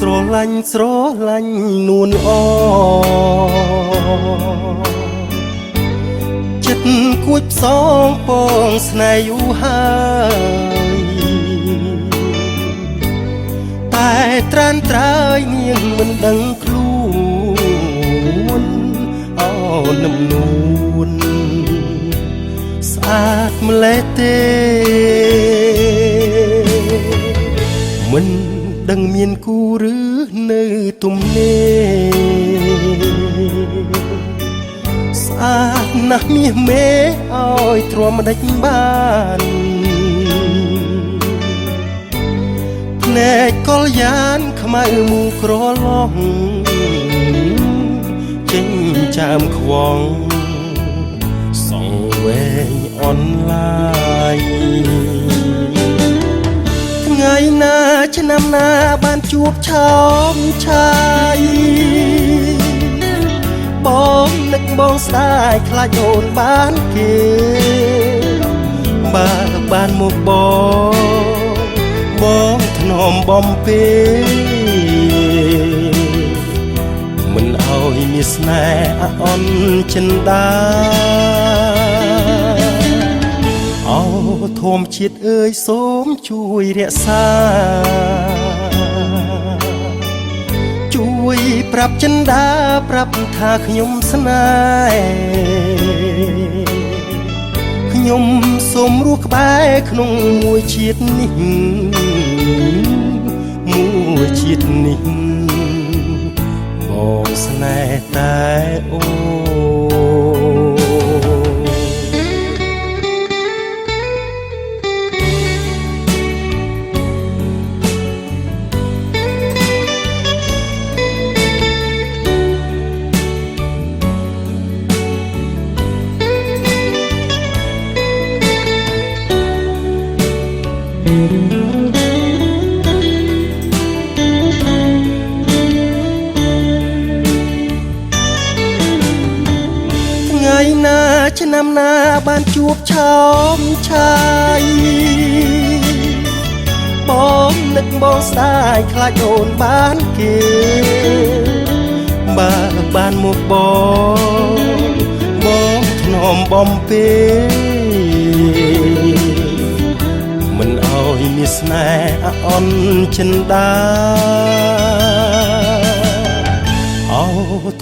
ស្រឡាញ់នួនអចិត្តគួចផ្សងពងស្នេហ៍យូរហើយតែត្រានត្រើយនាងមិនដឹងខ្លួនអូនឹមនួនស្អាតម្លេះទេមិនដឹងមានគូឬនៅទំនេរស្អាតណាស់មាសមេឲ្យទ្រាំម្ដេចបានភ្នែកកលយ៉ានខ្មៅមូក្រឡោះចេញចាមខ្វងសងវែងអនឡាញថ្ងៃណាឆ្នាំណាបានជួបឆោមឆាយបងនឹកបងស្ដាយខ្លាចអូនបានគេបើបានមកបងធ្នមបំពេមិនឲ្យមានស្នេហ៍អន់ចិនដាអូធម្មជាតិអើយសូមជួយរក្សាជួយប្រាប់ចិនដាប្រាប់ថាខ្ញុំស្នេហ៍ខ្ញុំសូមរស់ក្បែរក្នុងមួយជាតិនេះមួយជាតិនេះបងស្នេហ៍តែអូថ្ងៃណាឆ្នាំណាបានជួបឆោមឆាយបងនឹកបងស្ដាយខ្លាចអូនបានគេបើបានមកបងធ្នមបំពេមិនឲ្យមានស្នេហ៍អន់ចិនដាអូ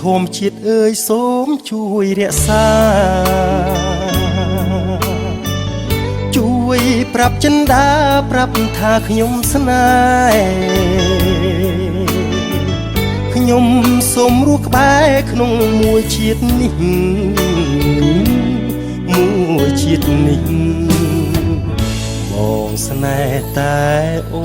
ធម្មជាតិអើយសូមជួយរក្សាជួយប្រាប់ចិនដាប្រាប់ថាខ្ញុំស្នេហ៍ខ្ញុំសូមរស់ក្បែរក្នុងមួយជាតិនេះមួយជាតិនេះបងស្នេហ៍តែអូ